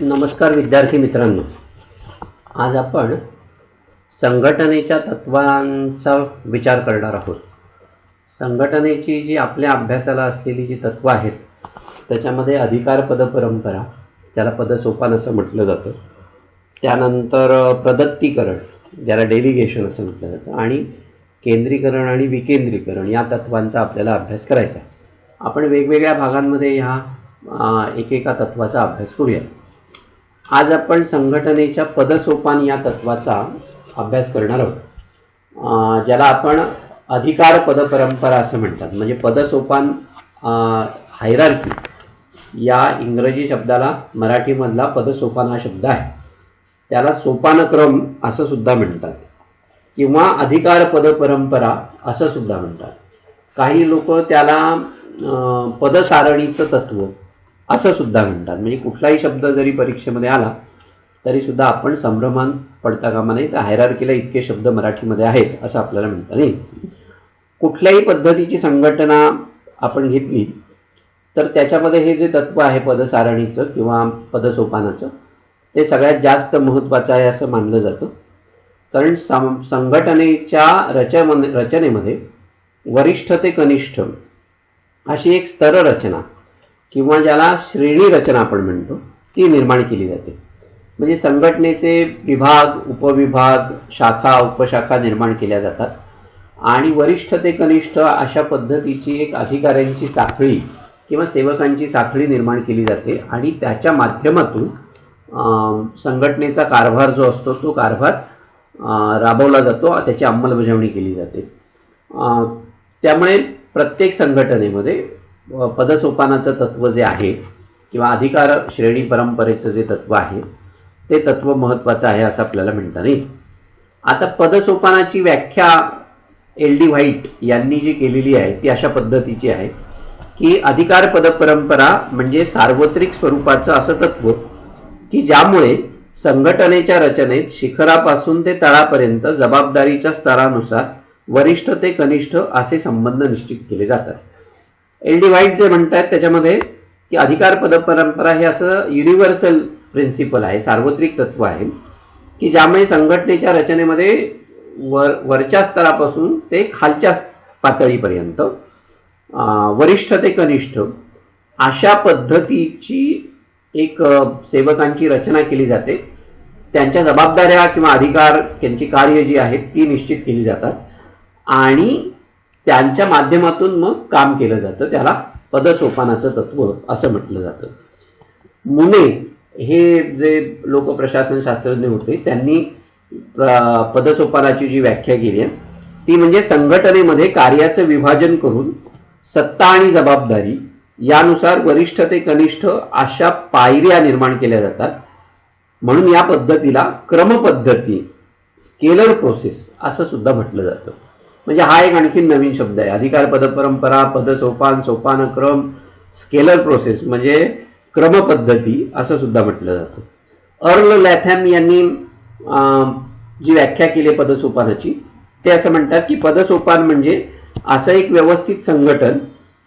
नमस्कार विद्यार्थी मित्रांनो, आज आपण संघटनेच्या तत्वांचा विचार करणार आहोत. संघटनेची जी आपल्या अभ्यासाला असलेली जी तत्त्व आहेत त्याच्यामध्ये अधिकार पद परंपरा, ज्याला पदसोपान असं म्हटलं जातं, त्यानंतर प्रदत्तीकरण ज्याला डेलिगेशन असं म्हटलं जातं, आणि केंद्रीकरण आणि विकेंद्रीकरण या तत्वांचा आपल्याला अभ्यास करायचा आहे. आपण वेगवेगळ्या भागांमध्ये ह्या एकेका तत्वाचा अभ्यास करूया. आज आपण संघटनेच्या पदसोपान या तत्वाचा अभ्यास करणार आहोत, ज्याला आपण अधिकार पदपरंपरा असं म्हणतात. म्हणजे पदसोपान, हायरार्की या इंग्रजी शब्दाला मराठीमधला पदसोपान हा शब्द आहे, त्याला सोपानक्रम असं सुद्धा म्हणतात किंवा अधिकार पदपरंपरा असं सुद्धा म्हणतात. काही लोक त्याला पदसारणीचं तत्व असं सुद्धा म्हणतात. म्हणजे कुठलाही शब्द जरी परीक्षेमध्ये आला तरीसुद्धा आपण संभ्रमान पडता कामा नये. तर हायरार्कीला इतके शब्द मराठीमध्ये आहेत असं आपल्याला म्हणता नाही. कुठल्याही पद्धतीची संघटना आपण घेतली तर त्याच्यामध्ये हे जे तत्व आहे पदसारणीचं किंवा पदसोपानाचं, ते सगळ्यात जास्त महत्त्वाचं आहे असं मानलं जातं. कारण संघटनेच्या रचनेमध्ये वरिष्ठ ते कनिष्ठ अशी एक स्तररचना किंवा ज्याला श्रेणी रचना आपण म्हणतो ती निर्माण केली जाते. म्हणजे संघटनेचे विभाग, उपविभाग, शाखा, उपशाखा निर्माण केल्या जातात आणि वरिष्ठ ते कनिष्ठ अशा पद्धतीची एक अधिकाऱ्यांची साखळी किंवा सेवकांची साखळी निर्माण केली जाते आणि त्याच्या माध्यमातून संघटनेचा कारभार जो असतो तो कारभार राबवला जातो, त्याची अंमलबजावणी केली जाते. त्यामुळे प्रत्येक संघटनेमध्ये पदसोपानाचं तत्व जे आहे किंवा अधिकार श्रेणी परंपरेचं जे तत्व आहे ते तत्व महत्त्वाचं आहे असं आपल्याला म्हणता येईल. आता पदसोपानाची व्याख्या एल डी व्हाईट यांनी जी केलेली आहे ती अशा पद्धतीची आहे की अधिकार पदपरंपरा म्हणजे सार्वत्रिक स्वरूपाचं असं तत्व की ज्यामुळे संघटनेच्या रचनेत शिखरापासून ते तळापर्यंत जबाबदारीच्या स्तरानुसार वरिष्ठ ते कनिष्ठ असे संबंध निश्चित केले जातात. एल डी व्हाईट जे म्हणतात त्याच्यामध्ये की अधिकार पदपरंपरा हे असं युनिव्हर्सल प्रिन्सिपल आहे, सार्वत्रिक तत्व आहे की ज्यामुळे संघटनेच्या रचनेमध्ये वरच्या स्तरापासून ते खालच्या पातळीपर्यंत वरिष्ठ ते कनिष्ठ अशा पद्धतीची एक सेवकांची रचना केली जाते. त्यांच्या जबाबदाऱ्या किंवा अधिकार, त्यांची कार्य जी आहेत ती निश्चित केली जातात आणि त्यांच्या माध्यमातून मग काम केलं जातं. त्याला पदसोपानाचं तत्व असं म्हटलं जातं. मुने हे जे लोक प्रशासन शास्त्रज्ञ होते त्यांनी पदसोपानाची जी व्याख्या केली आहे ती म्हणजे संघटनेमध्ये कार्याचं विभाजन करून सत्ता आणि जबाबदारी यानुसार वरिष्ठ ते कनिष्ठ अशा पायऱ्या निर्माण केल्या जातात. म्हणून या पद्धतीला क्रमपद्धती, स्केलर प्रोसेस असं सुद्धा म्हटलं जातं. म्हणजे हा एक आणखी नवीन शब्द आहे. अधिकार पदपरंपरा, पदसोपान, सोपानक्रम, स्केलर प्रोसेस म्हणजे क्रमपद्धती असं सुद्धा म्हटलं जातं. अर्ल लॅथॅम यांनी जी व्याख्या केली पदसोपानाची ते असं म्हणतात की पदसोपान म्हणजे असं एक व्यवस्थित संघटन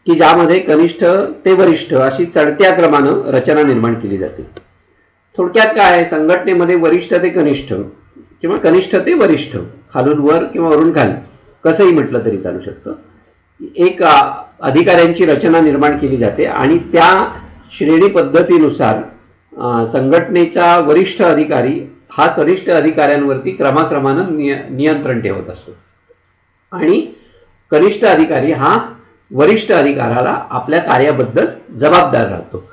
की ज्यामध्ये कनिष्ठ ते वरिष्ठ अशी चढत्या क्रमानं रचना निर्माण केली जाते. थोडक्यात काय आहे, संघटनेमध्ये वरिष्ठ ते कनिष्ठ किंवा कनिष्ठ ते वरिष्ठ, खालून वर किंवा वरून खाली कसंही म्हटलं तरी चालू शकतं, एक अधिकाऱ्यांची रचना निर्माण केली जाते आणि त्या श्रेणी पद्धतीनुसार संघटनेचा वरिष्ठ अधिकारी हा कनिष्ठ अधिकाऱ्यांवरती क्रमाक्रमानं नियंत्रण ठेवत असतो आणि कनिष्ठ अधिकारी हा वरिष्ठ अधिकाऱ्याला आपल्या कार्याबद्दल जबाबदार राहतो.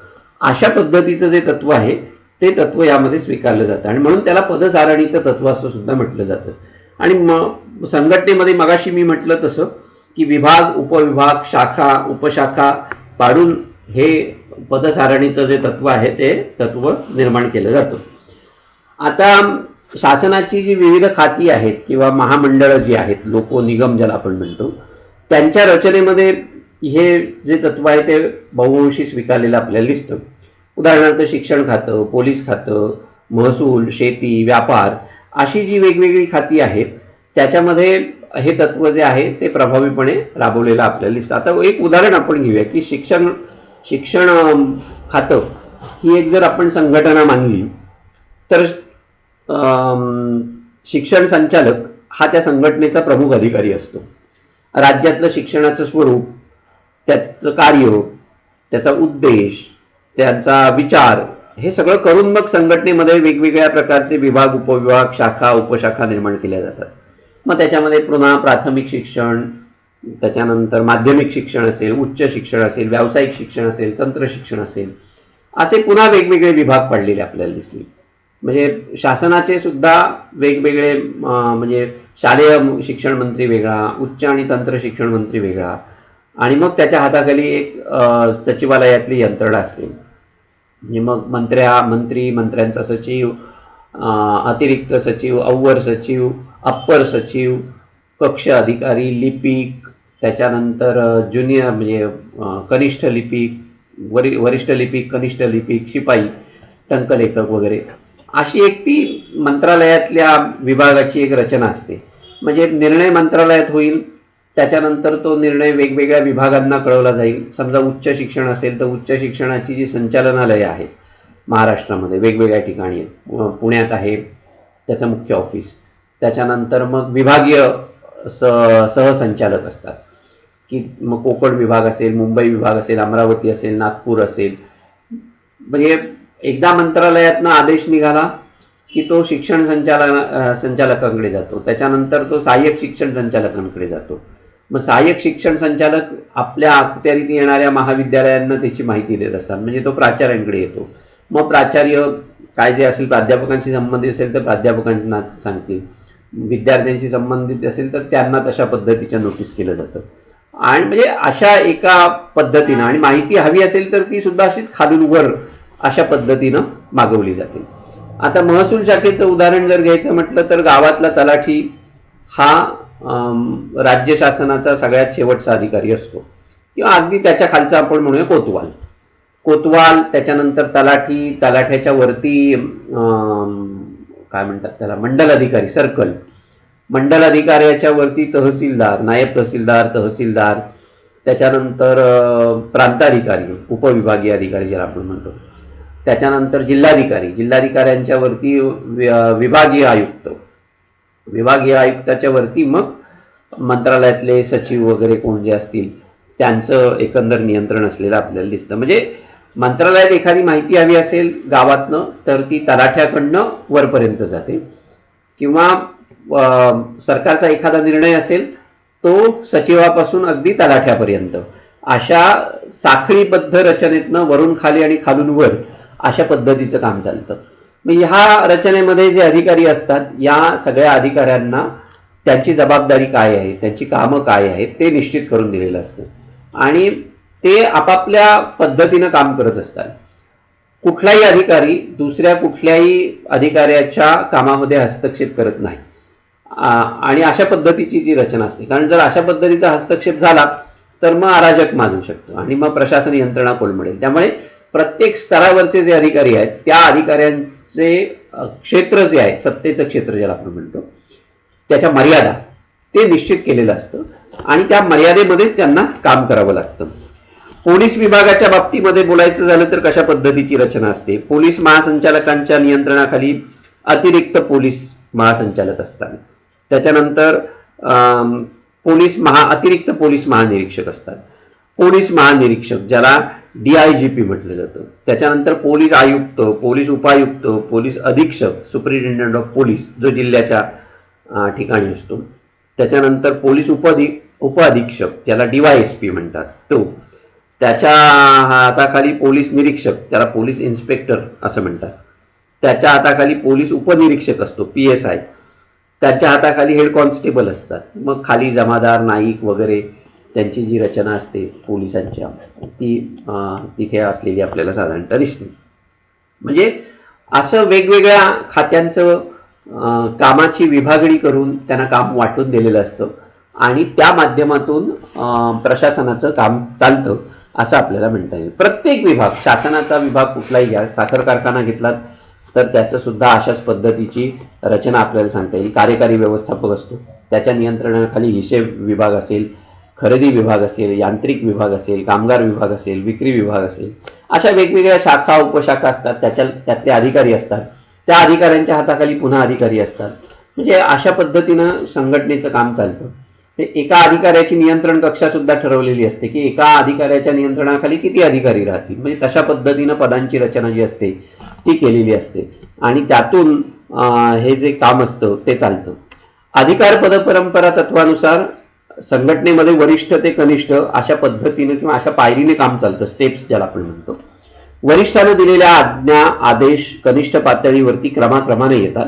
अशा पद्धतीचं जे तत्व आहे ते तत्व यामध्ये स्वीकारलं जातं आणि म्हणून त्याला पदसारणीचं तत्व असं सुद्धा म्हटलं जातं. आणि संघटनेमध्ये मगाशी मी म्हटलं तसं की विभाग, उपविभाग, शाखा, उपशाखा पाडून हे पदसारणीचं जे तत्व आहे ते तत्व निर्माण केलं जातं. आता शासनाची जी विविध खाती आहेत किंवा महामंडळं जी आहेत, लोको निगम ज्याला आपण म्हणतो, त्यांच्या रचनेमध्ये हे जे तत्व आहे ते बहुअंशी स्वीकारलेलं आपल्याला दिसतं. उदाहरणार्थ शिक्षण खातं, पोलीस खातं, महसूल, शेती, व्यापार अशी जी वेगवेगळी खाती आहेत त्याच्यामध्ये हे तत्व जे आहे ते प्रभावीपणे राबवलेलं आपल्याला दिसतं. आता एक उदाहरण आपण घेऊया की शिक्षण खातं ही एक जर आपण संघटना मानली तर शिक्षण संचालक हा त्या संघटनेचा प्रमुख अधिकारी असतो. राज्यातलं शिक्षणाचं स्वरूप, त्याचं कार्य, त्याचा उद्देश, त्याचा विचार हे सगळं करून मग संघटनेमध्ये वेगवेगळ्या प्रकारचे विभाग, उपविभाग, शाखा, उपशाखा निर्माण केल्या जातात. मग त्याच्यामध्ये पुन्हा प्राथमिक शिक्षण, त्याच्यानंतर माध्यमिक शिक्षण असेल, उच्च शिक्षण असेल, व्यावसायिक शिक्षण असेल, तंत्र शिक्षण असेल, असे पुन्हा वेगवेगळे विभाग पडलेले आपल्याला दिसले. म्हणजे शासनाचे सुद्धा वेगवेगळे म्हणजे शालेय शिक्षण मंत्री वेगळा, उच्च आणि तंत्र शिक्षण मंत्री वेगळा, आणि मग त्याच्या हाताखाली एक सचिवालयातली यंत्रणा असते. म्हणजे मग मंत्र्यांचा सचिव, अतिरिक्त सचिव, अव्वर सचिव, अप्पर सचिव, कक्ष अधिकारी, लिपिक, त्याच्यानंतर ज्युनियर म्हणजे कनिष्ठ लिपिक, वरिष्ठ लिपिक, कनिष्ठ लिपिक, शिपाई, टंकलेखक वगैरे अशी एक ती मंत्रालयातल्या विभागाची एक रचना असते. म्हणजे निर्णय मंत्रालयात होईल, त्याच्यानंतर तो निर्णय वेगवेगळ्या विभागांना कळवला जाईल. समजा उच्च शिक्षण असेल तर उच्च शिक्षणाची जी संचालनालय आहेत महाराष्ट्रामध्ये वेगवेगळ्या ठिकाणी, पुण्यात आहे त्याचं मुख्य ऑफिस, त्याच्यानंतर मग विभागीय सहसंचालक असतात, की मग कोकण विभाग असेल, मुंबई विभाग असेल, अमरावती असेल, नागपूर असेल. म्हणजे एकदा मंत्रालयातनं आदेश निघाला की तो शिक्षण संचालकांकडे जातो, त्याच्यानंतर तो सहाय्यक शिक्षण संचालकांकडे जातो. मग सहाय्यक शिक्षण संचालक आपल्या अखत्यारीत येणाऱ्या महाविद्यालयांना त्याची माहिती देत असतात. म्हणजे तो प्राचार्यांकडे येतो. मग प्राचार्य काय जे असेल प्राध्यापकांशी संबंधित असेल तर प्राध्यापकांना सांगतील, विद्यार्थ्यांशी संबंधित असेल तर त्यांना तशा पद्धतीच्या नोटीस केलं जातं. आणि म्हणजे अशा एका पद्धतीनं, आणि माहिती हवी असेल तर ती सुद्धा अशीच खालून वर अशा पद्धतीनं मागवली जाते. आता महसूल शाखेचं उदाहरण जर घ्यायचं म्हटलं तर गावातला तलाठी हा राज्य शासनाचा सगळ्यात शेवटचा अधिकारी असतो, किंवा अगदी त्याच्या खालचा आपण म्हणूया कोतवाल, त्याच्यानंतर तलाठी, तलाठ्याच्या वरती काय म्हणतात त्याला, मंडल अधिकारी, सर्कल, मंडल अधिकाऱ्याच्या वरती तहसीलदार, नायब तहसीलदार, त्याच्यानंतर प्रांताधिकारी, उपविभागीय अधिकारी ज्याला आपण म्हणतो, त्याच्यानंतर जिल्हाधिकाऱ्यांच्या वरती विभागीय आयुक्ताच्या वरती मग मंत्रालयातले सचिव वगैरे कोण जे असतील त्यांचं एकंदर नियंत्रण असलेलं आपल्याला दिसतं. म्हणजे मंत्रालयात एखादी माहिती हवी असेल गावातनं तर ती तलाठ्याकडनं वरपर्यंत जाते, किंवा सरकारचा एखादा निर्णय असेल तो सचिवापासून अगदी तलाठ्यापर्यंत, अशा साखळीबद्ध रचनेतनं वरून खाली आणि खालून वर अशा पद्धतीचं काम चालतं. मग ह्या रचनेमध्ये जे अधिकारी असतात या सगळ्या अधिकाऱ्यांना त्यांची जबाबदारी काय आहे, त्यांची कामं काय आहेत ते निश्चित करून दिलेलं असतं, आणि ते आपापल्या पद्धतीनं काम करत असतात. कुठलाही अधिकारी दुसऱ्या कुठल्याही अधिकाऱ्याच्या कामामध्ये हस्तक्षेप करत नाही, आणि अशा पद्धतीची जी रचना असते. कारण जर अशा पद्धतीचा हस्तक्षेप झाला तर मग अराजक माजू शकतो आणि मग प्रशासन यंत्रणा कोलमडेल. त्यामुळे प्रत्येक स्तरावरचे जे अधिकारी आहेत त्या अधिकाऱ्यांचे क्षेत्र जे आहे, सत्तेचं क्षेत्र ज्याला आपण म्हणतो, त्याच्या मर्यादा ते निश्चित केलेलं असतं, आणि त्या मर्यादेमध्येच त्यांना काम करावं लागतं. पोलीस विभागाच्या बाबतीमध्ये बोलायचं झालं तर कशा पद्धतीची रचना असते. पोलीस महासंचालकांच्या नियंत्रणाखाली अतिरिक्त पोलीस महासंचालक असतात. त्याच्यानंतर अतिरिक्त पोलीस महानिरीक्षक असतात. पोलीस महानिरीक्षक ज्याला DIGP म्हटलं जातं. त्याच्यानंतर पोलीस आयुक्त, पोलीस उपायुक्त, पोलीस अधीक्षक, सुपरिटेंडंट ऑफ पोलीस जो जिल्ह्याच्या ठिकाणी असतो. त्याच्यानंतर पोलीस उपअधीक्षक ज्याला DYSP म्हणतात तो, त्याच्या हाताखाली पोलीस निरीक्षक त्याला पोलीस इन्स्पेक्टर असं म्हणतात. त्याच्या हाताखाली पोलीस उपनिरीक्षक असतो PSI. त्याच्या हाताखाली हेड कॉन्स्टेबल असतात. मग खाली जमादार, नाईक वगैरे त्यांची जी रचना असते पोलिसांच्या ती तिथे असलेली आपल्याला साधारणतः दिसते. म्हणजे असं वेगवेगळ्या खात्यांचं कामाची विभागणी करून त्यांना काम वाटून दिलेलं असतं, आणि त्या माध्यमातून प्रशासनाचं काम चालतं असं आपल्याला म्हणता येईल. प्रत्येक विभाग, शासनाचा विभाग कुठलाही घ्या, साखर कारखाना घेतलात तर त्याचं सुद्धा अशाच पद्धतीची रचना आपल्याला सांगता येईल. कार्यकारी व्यवस्थापक असतो, त्याच्या नियंत्रणाखाली हिशेब विभाग असेल, खरेदी विभाग असेल, यांत्रिक विभाग असेल, कामगार विभाग असेल, विक्री विभाग असेल, अशा वेगवेगळ्या शाखा उपशाखा असतात, त्यातले अधिकारी असतात, त्या अधिकाऱ्यांच्या हाताखाली पुन्हा अधिकारी असतात. म्हणजे अशा पद्धतीनं संघटनेचं काम चालतं. एका अधिकाऱ्याची नियंत्रण कक्षा सुद्धा ठरवलेली असते की एका अधिकाऱ्याच्या नियंत्रणाखाली किती अधिकारी राहतील. म्हणजे तशा पद्धतीनं पदांची रचना जी असते ती केलेली असते आणि त्यातून हे जे काम असतं ते चालतं. अधिकार पदपरंपरा तत्वानुसार संघटनेमध्ये वरिष्ठ ते कनिष्ठ अशा पद्धतीनं किंवा अशा पायरीने काम चालतं, स्टेप्स ज्याला आपण म्हणतो. वरिष्ठाने दिलेल्या आज्ञा आदेश कनिष्ठ पातळीवरती क्रमाक्रमाने येतात.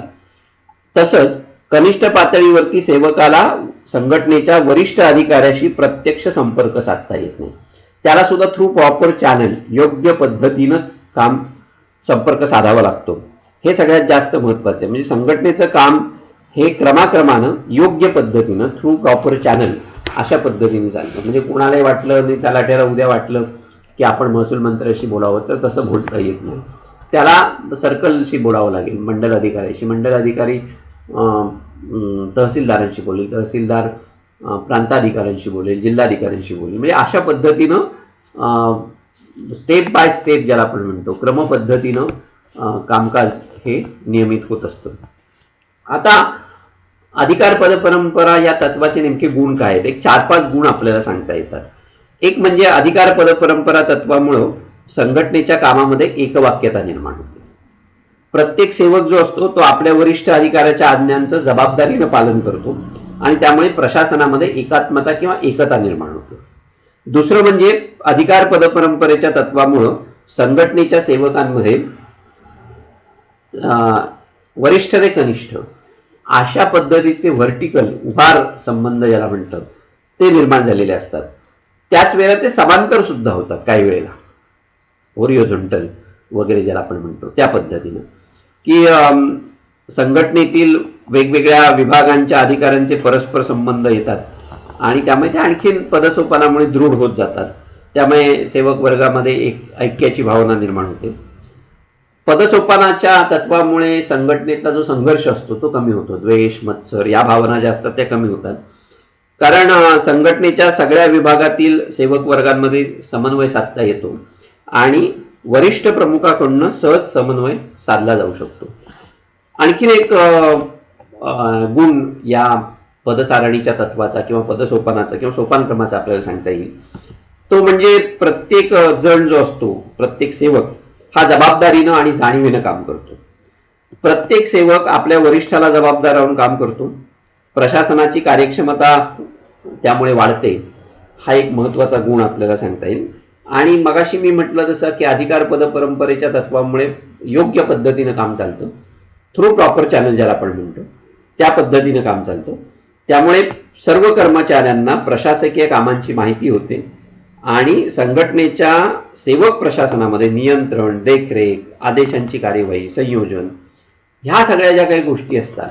तसंच कनिष्ठ पातळीवरती सेवकाला संघटनेच्या वरिष्ठ अधिकाऱ्याशी प्रत्यक्ष संपर्क साधता येत नाही. त्याला सुद्धा थ्रू प्रॉपर चॅनल योग्य पद्धतीनंच संपर्क साधावा लागतो. हे सगळ्यात जास्त महत्वाचं आहे. म्हणजे संघटनेचं काम हे क्रमाक्रमानं योग्य पद्धतीनं थ्रू प्रॉपर चॅनल अशा पद्धतीने चालतं. म्हणजे कुणालाही वाटलं नाही तलाट्याला उद्या वाटलं की आपण महसूल मंत्र्याशी बोलावं तर तसं बोलता येत नाही. त्याला सर्कलशी बोलावं लागेल, मंडल अधिकाऱ्याशी, मंडल अधिकारी तहसीलदारांशी बोलेल, तहसीलदार प्रांताधिकाऱ्यांशी बोलेल, जिल्हाधिकाऱ्यांशी बोलेल. म्हणजे अशा पद्धतीनं स्टेप बाय स्टेप ज्याला आपण म्हणतो क्रमपद्धतीनं कामकाज हे नियमित होत असतं. आता अधिकार पदपरंपरा या तत्वाचे नेमके गुण काय आहेत? एक 4-5 गुण आपल्याला सांगता येतात. एक म्हणजे अधिकार पदपरंपरा तत्वामुळं संघटनेच्या कामामध्ये एकवाक्यता निर्माण होते. प्रत्येक सेवक जो असतो तो आपल्या वरिष्ठ अधिकाऱ्याच्या आज्ञांचं जबाबदारीनं पालन करतो आणि त्यामुळे प्रशासनामध्ये एकात्मता किंवा एकता निर्माण होते. दुसरं म्हणजे अधिकार पदपरंपरेच्या तत्वामुळं संघटनेच्या सेवकांमध्ये वरिष्ठ ते कनिष्ठ अशा पद्धतीचे व्हर्टिकल उभार संबंध ज्याला म्हणतात ते निर्माण झालेले असतात. त्याच वेळेला ते समांतर सुद्धा होतात काही वेळेला, होरिझॉन्टल वगैरे ज्याला आपण म्हणतो त्या पद्धतीनं, की संघटनेतील वेगवेगळ्या विभागांच्या अधिकाऱ्यांचे परस्पर संबंध येतात आणि त्यामुळे ते आणखीन पदसोपानामुळे दृढ होत जातात. त्यामुळे सेवक वर्गामध्ये एक ऐक्याची भावना निर्माण होते. पदसोपानाच्या तत्वामुळे संघटनेतला जो संघर्ष असतो तो कमी होतो. द्वेष, मत्सर या भावना ज्या असतात त्या कमी होतात. कारण संघटनेच्या सगळ्या विभागातील सेवक वर्गांमध्ये समन्वय साधता येतो आणि वरिष्ठ प्रमुखाकडून सहज समन्वय साधला जाऊ शकतो. आणखीन एक गुण या पदसारणीच्या तत्वाचा किंवा पदसोपानाचा किंवा सोपानक्रमाचा आपल्याला सांगता येईल, तो म्हणजे प्रत्येक जण जो असतो, प्रत्येक सेवक हा जबाबदारीनं आणि जाणीवेनं काम करतो. प्रत्येक सेवक आपल्या वरिष्ठाला जबाबदार राहून काम करतो. प्रशासनाची कार्यक्षमता त्यामुळे वाढते. हा एक महत्त्वाचा गुण आपल्याला सांगता येईल. आणि मगाशी मी म्हटलं तसं की अधिकार पदपरंपरेच्या तत्वामुळे योग्य पद्धतीनं काम चालतं. थ्रू प्रॉपर चॅनल ज्याला आपण म्हणतो त्या पद्धतीनं काम चालतं. त्यामुळे सर्व कर्मचाऱ्यांना प्रशासकीय कामांची माहिती होते आणि संघटनेच्या सेवक प्रशासनामध्ये नियंत्रण, देखरेख, आदेशांची कार्यवाही, संयोजन ह्या सगळ्या ज्या काही गोष्टी असतात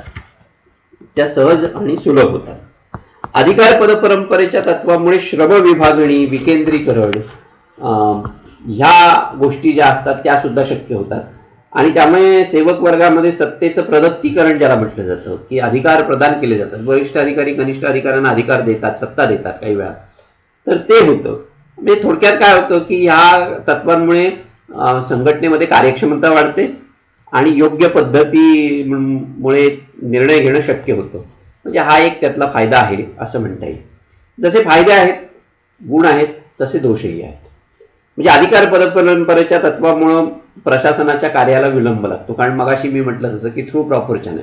त्या सहज आणि सुलभ होतात. अधिकार पदपरंपरेच्या तत्वामुळे श्रम विभागणी, विकेंद्रीकरण ह्या गोष्टी ज्या असतात त्या सुद्धा शक्य होतात आणि त्यामुळे सेवक वर्गामध्ये सत्तेचं प्रदत्तीकरण ज्याला म्हटलं जातं की अधिकार प्रदान केले जातात. वरिष्ठ अधिकारी कनिष्ठ अधिकाऱ्यांना अधिकार देतात, सत्ता देतात काही वेळा, तर ते होतं. म्हणजे थोडक्यात काय होतं की ह्या तत्वांमुळे संघटनेमध्ये कार्यक्षमता वाढते आणि योग्य पद्धतीमुळे निर्णय घेणं शक्य होतं. म्हणजे हा एक त्यातला फायदा आहे असं म्हणता येईल. जसे फायदे आहेत, गुण आहेत, तसे दोषही आहेत. म्हणजे अधिकार पदपरंपरेच्या तत्वामुळं प्रशासनाच्या कार्याला विलंब लागतो. कारण मगाशी मी म्हटलं तसं की थ्रू प्रॉपर चॅनल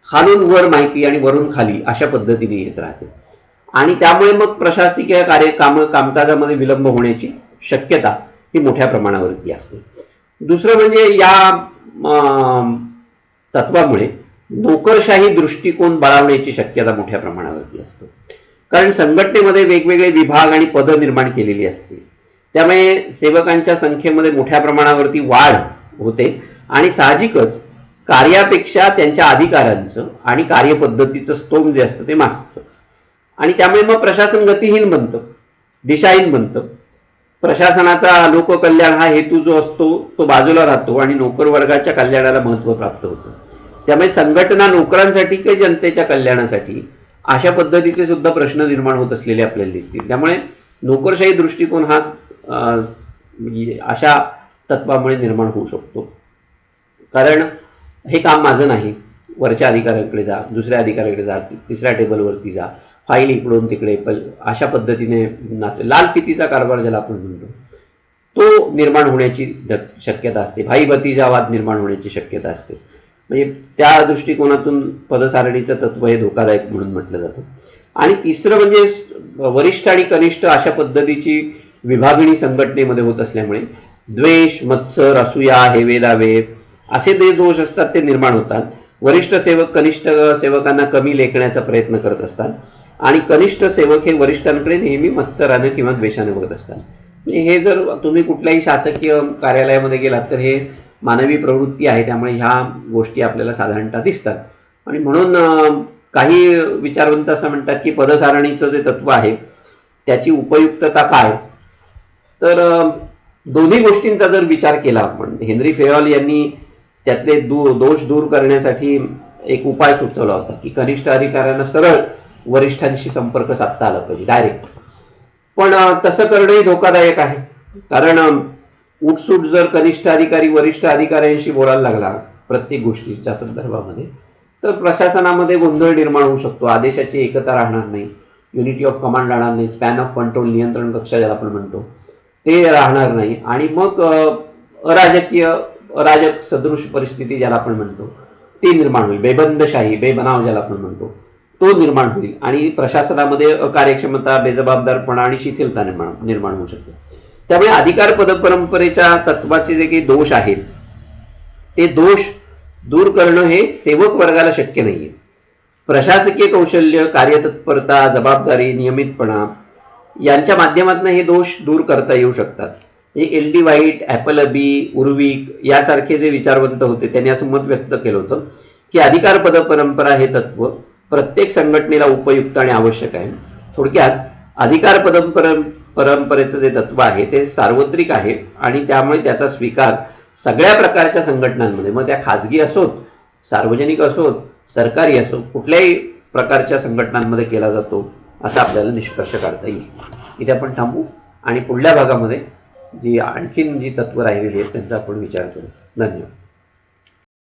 खालून वर माहिती आणि वरून खाली अशा पद्धतीने येत राहते आणि त्यामुळे मग प्रशासकीय कामकाजामध्ये विलंब होण्याची शक्यता ही मोठ्या प्रमाणावरती असते. दुसरं म्हणजे या तत्वामुळे नोकरशाही दृष्टिकोन बळावण्याची शक्यता मोठ्या प्रमाणावरती असते. कारण संघटनेमध्ये वेगवेगळे विभाग आणि पदं निर्माण केलेली असते. त्यामुळे सेवकांच्या संख्येमध्ये मोठ्या प्रमाणावरती वाढ होते आणि साहजिकच कार्यापेक्षा त्यांच्या अधिकारांचं आणि कार्यपद्धतीचं स्तोम जे असतं ते मासतं आणि त्यामुळे मग प्रशासन गतिहीन बनतं, दिशाहीन बनतं. प्रशासनाचा लोककल्याण हा हेतू जो असतो तो बाजूला राहतो आणि नोकर वर्गाच्या कल्याणाला महत्त्व प्राप्त होतं. त्यामुळे संघटना नोकरांसाठी किंवा जनतेच्या कल्याणासाठी अशा पद्धतीचे सुद्धा प्रश्न निर्माण होत असलेले आपल्याला दिसतील. त्यामुळे नोकरशाही दृष्टिकोन हा अशा तत्वामुळे निर्माण होऊ शकतो. कारण हे काम माझं नाही, वरच्या अधिकाऱ्याकडे जा, दुसऱ्या अधिकाऱ्याकडे जा, तिसऱ्या टेबलवरती जा, फाईल इकडून तिकडे, अशा पद्धतीने लाल फितीचा कारभार ज्याला आपण म्हणतो तो निर्माण होण्याची शक्यता असते. भाई भतीजा वाद निर्माण होण्याची शक्यता असते. म्हणजे त्या दृष्टिकोनातून पदसारणीचं तत्व हे धोकादायक म्हणून म्हटलं जातं. आणि तिसरं म्हणजे वरिष्ठ आणि कनिष्ठ अशा पद्धतीची विभागणी संघटनेमध्ये होत असल्यामुळे द्वेष, मत्सर, असूया, हेवेदावे असे जे दोष असतात ते निर्माण होतात. वरिष्ठ सेवक कनिष्ठ सेवकांना कमी लेखण्याचा प्रयत्न करत असतात आणि कनिष्ठ सेवक हे वरिष्ठांकडे नेहमी मत्सरानं किंवा द्वेषाने बघत असतात. म्हणजे हे जर तुम्ही कुठल्याही शासकीय कार्यालयामध्ये गेलात तर हे मानवी प्रवृत्ती आहे. त्यामुळे ह्या गोष्टी आपल्याला साधारणतः दिसतात. आणि म्हणून काही विचारवंत असं म्हणतात की पदसारणीचं जे तत्व आहे त्याची उपयुक्तता काय, तर दोन्ही गोष्टींचा जर विचार केला आपण, हेनरी फेयॉल यांनी त्यातले दोष दूर करण्यासाठी एक उपाय सुचवला होता की कनिष्ठ अधिकाऱ्यांना सरळ वरिष्ठांशी संपर्क साधता आला पाहिजे डायरेक्ट. पण तसं करणंही धोकादायक आहे. कारण उठसूट जर कनिष्ठ अधिकारी वरिष्ठ अधिकाऱ्यांशी बोलायला लागला प्रत्येक गोष्टीच्या संदर्भामध्ये तर प्रशासनामध्ये गोंधळ निर्माण होऊ शकतो. आदेशाची एकता राहणार नाही, युनिटी ऑफ कमांड राहणार नाही, स्पॅन ऑफ कंट्रोल नियंत्रण कक्ष ज्याला आपण म्हणतो ते राहणार नाही. आणि मग अराजक सदृश परिस्थिती ज्याला आपण म्हणतो ती निर्माण होईल. बेबंदशाही, बेबनाव ज्याला आपण म्हणतो तो निर्माण होईल. आणि प्रशासनामध्ये अकार्यक्षमता, बेजबाबदारपणा आणि शिथिलता निर्माण होऊ शकते. त्यामुळे अधिकार पदपरंपरेच्या तत्वाचे जे काही दोष आहेत ते दोष दूर करणं हे सेवक वर्गाला शक्य नाहीये. प्रशासकीय कौशल्य, कार्यतत्परता, जबाबदारी, नियमितपणा यांच्या माध्यमातून हे दोष दूर करता येऊ शकतात. एल डी व्हाईट, ॲपल अबी, उर्विक यासारखे जे विचारवंत होते त्यांनी असं मत व्यक्त केलं होतं की अधिकार पदपरंपरा हे तत्व प्रत्येक संघटनेला उपयुक्त आणि आवश्यक आहे. थोडक्यात अधिकार परंपरेचं जे तत्व आहे ते सार्वत्रिक आहे आणि त्यामुळे त्याचा स्वीकार सगळ्या प्रकारच्या संघटनांमध्ये, मग त्या खाजगी असोत, सार्वजनिक असोत, सरकारी असो, कुठल्याही प्रकारच्या संघटनांमध्ये केला जातो असा आपल्याला निष्कर्ष काढता येईल. इथे आपण थांबू आणि पुढल्या भागामध्ये जी आणखीन जी तत्व राहिलेली आहेत त्यांचा आपण विचार करू. धन्यवाद.